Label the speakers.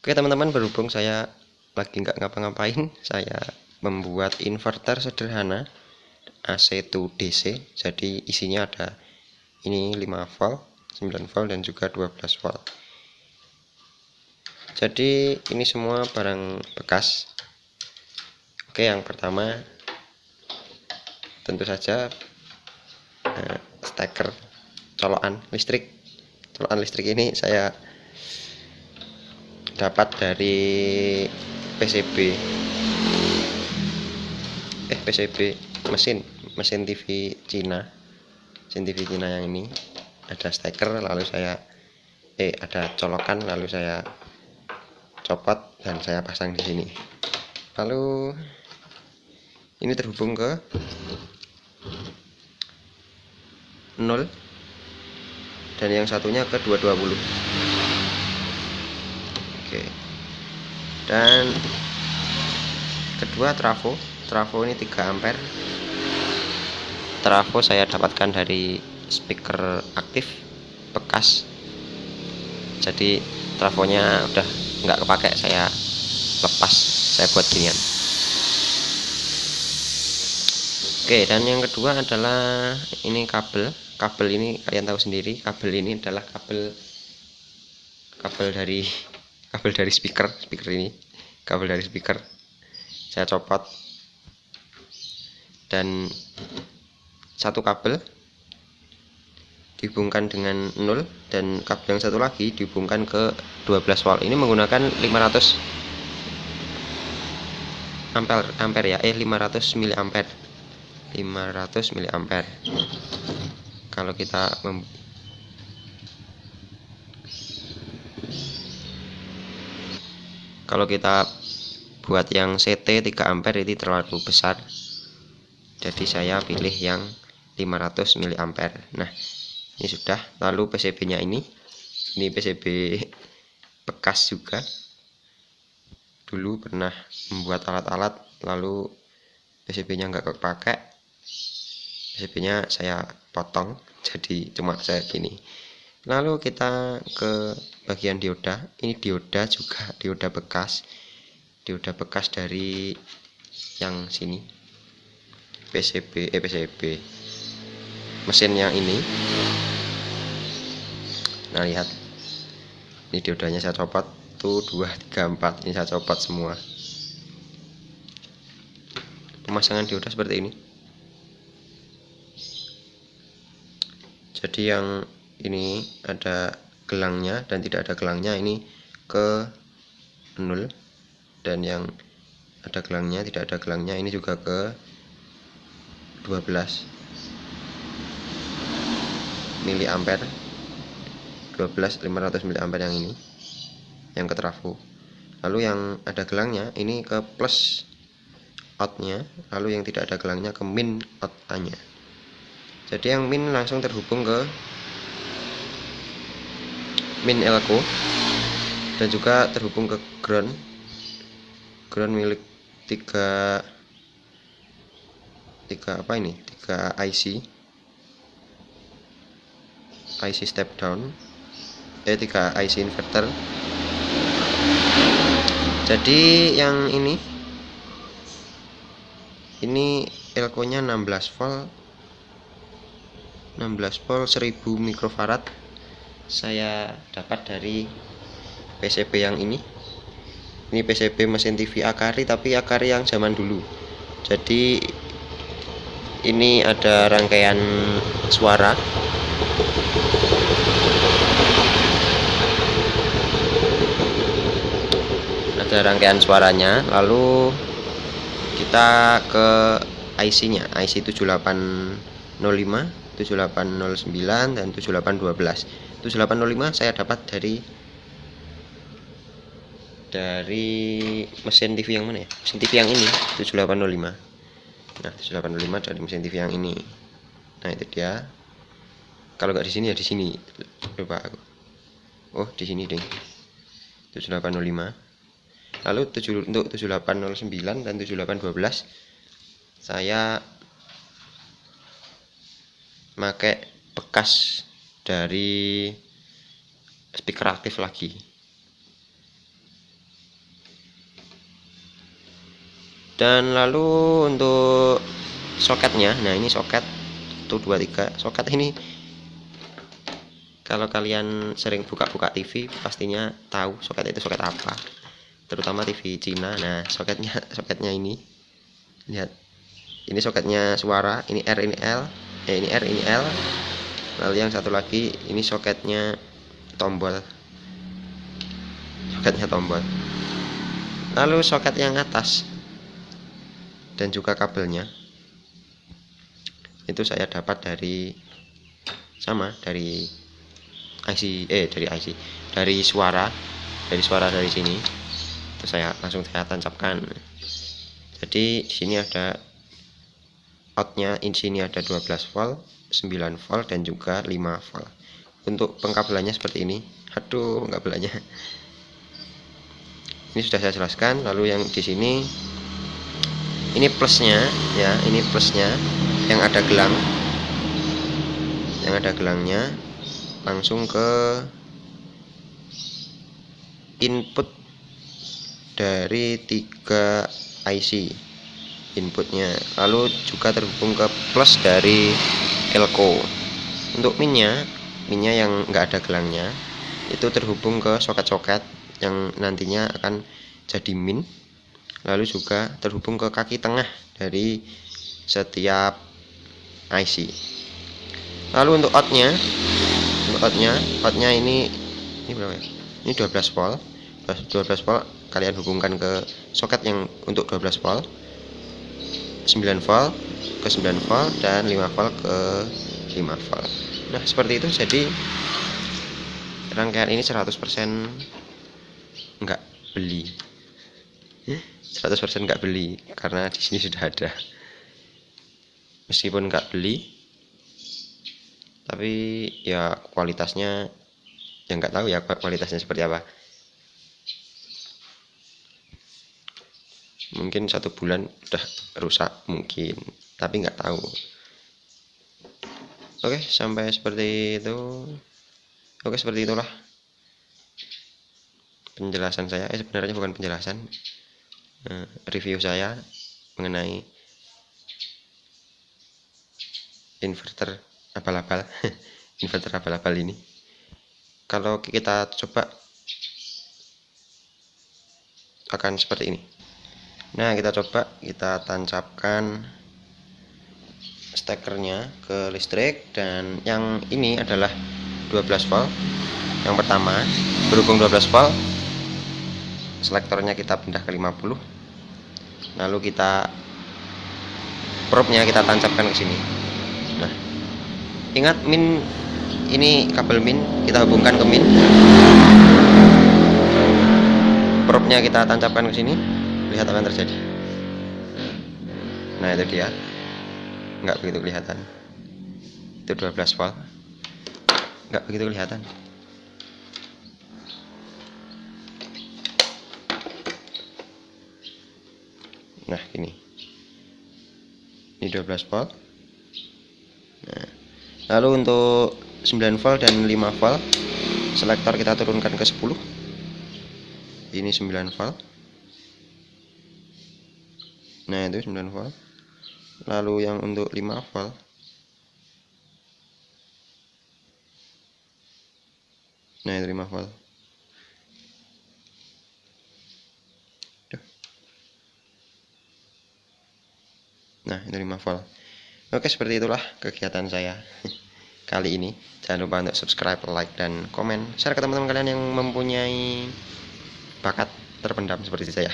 Speaker 1: Oke teman-teman, berhubung saya lagi nggak ngapa-ngapain, saya membuat inverter sederhana AC to DC. Jadi isinya ada ini 5 volt, 9 volt dan juga 12 volt. Jadi ini semua barang bekas. Oke, yang pertama tentu saja steker colokan listrik. Colokan listrik ini saya dapat dari PCB mesin TV Cina. Mesin TV Cina yang ini ada steker, lalu saya ada colokan, lalu saya copot dan saya pasang di sini. Lalu ini terhubung ke 0 dan yang satunya ke 220. Oke. Dan kedua trafo ini 3 ampere. Trafo saya dapatkan dari speaker aktif bekas. Jadi trafonya udah nggak kepake, saya lepas, saya buat ginian. Oke, dan yang kedua adalah ini kabel ini kalian tahu sendiri, kabel ini adalah kabel dari speaker ini, kabel dari speaker saya copot, dan satu kabel dihubungkan dengan 0 dan kabel yang satu lagi dihubungkan ke 12 volt. Ini menggunakan 500 ampere ya, 500 miliampere. Kalau kita buat yang CT 3 ampere ini terlalu besar, jadi saya pilih yang 500 miliampere. Nah, ini sudah. Lalu PCB nya ini PCB bekas juga, dulu pernah membuat alat-alat, lalu PCB nya nggak kepake, PCB nya saya potong jadi cuma saya gini. Lalu kita ke bagian dioda. Ini dioda juga, dioda bekas dari yang sini, PCB mesin yang ini. Nah, lihat, ini diodanya saya copot tuh, 2, 3, 4, ini saya copot semua. Pemasangan dioda seperti ini. Jadi yang ini ada gelangnya dan tidak ada gelangnya ini ke 0, dan yang ada gelangnya tidak ada gelangnya ini juga ke 12 miliampere, 500 miliampere yang ini, yang ke trafo. Lalu yang ada gelangnya ini ke plus outnya, lalu yang tidak ada gelangnya ke min out nya. Jadi yang min langsung terhubung ke min elko dan juga terhubung ke ground milik 3 IC step down, 3 IC inverter. Jadi yang ini elko nya 16 volt 1000 mikrofarad saya dapat dari PCB yang ini PCB mesin TV Akari, tapi Akari yang zaman dulu. Jadi ini ada rangkaian suara, suaranya. Lalu kita ke IC nya, IC 7805, 7809 dan 7812. 7805 saya dapat dari mesin TV yang mana ya? Mesin TV yang ini 7805. Nah, 7805 dari mesin TV yang ini. Nah, itu dia. Kalau nggak di sini ya di sini. Lupa aku. Oh, di sini deh. 7805. Lalu untuk 7809 dan 7812 saya pakai bekas dari speaker aktif lagi. Dan lalu untuk soketnya, nah ini soket 1 2 3. Soket ini kalau kalian sering buka-buka TV pastinya tahu soket itu soket apa, terutama TV Cina. Nah soketnya ini lihat, ini soketnya suara, ini R ini L, ini R ini L. Lalu yang satu lagi ini soketnya tombol, lalu soket yang atas dan juga kabelnya itu saya dapat dari dari suara dari sini. Itu saya langsung tancapkan. Jadi di sini ada outnya, di sini ada 12 volt, 9 volt dan juga 5 volt. Untuk pengkabelannya seperti ini. Aduh, pengkabelannya ini sudah saya jelaskan. Lalu yang di sini ini plusnya ya, ini plusnya yang ada gelangnya langsung ke input dari 3 IC inputnya, lalu juga terhubung ke plus dari elko. Untuk minnya yang enggak ada gelangnya itu terhubung ke soket-soket yang nantinya akan jadi min, lalu juga terhubung ke kaki tengah dari setiap IC. Lalu untuk outnya ini berapa ya? Ini 12 volt. 12 volt kalian hubungkan ke soket yang untuk 12 volt, 9 volt ke 9 volt dan 5 volt ke 5 volt. Nah seperti itu. Jadi rangkaian ini 100% enggak beli, 100% enggak beli karena di sini sudah ada. Meskipun enggak beli, tapi ya kualitasnya ya enggak tahu ya kualitasnya seperti apa. Mungkin 1 bulan udah rusak mungkin, tapi nggak tahu. Oke, sampai seperti itu. Oke, seperti itulah penjelasan saya. Sebenarnya bukan penjelasan, review saya mengenai inverter abal-abal inverter abal-abal ini. Kalau kita coba akan seperti ini. Nah kita coba kita tancapkan stekernya ke listrik, dan yang ini adalah 12 volt. Yang pertama berhubung 12 volt, selektornya kita pindah ke 50, lalu kita probe-nya kita tancapkan ke sini. Nah ingat, min ini kabel min kita hubungkan ke min, probe-nya kita tancapkan ke sini. Lihat apa yang terjadi. Nah itu dia, nggak begitu kelihatan. Itu 12 volt, nggak begitu kelihatan. Nah ini 12 volt. Nah, lalu untuk 9 volt dan 5 volt selektor kita turunkan ke 10. Ini 9 volt. Nah itu 9 volt. Lalu yang untuk 5 volt, nah itu 5 volt. Nah itu 5 volt. Oke, seperti itulah kegiatan saya kali ini. Jangan lupa untuk subscribe, like, dan komen. Share ke teman-teman kalian yang mempunyai bakat terpendam seperti saya.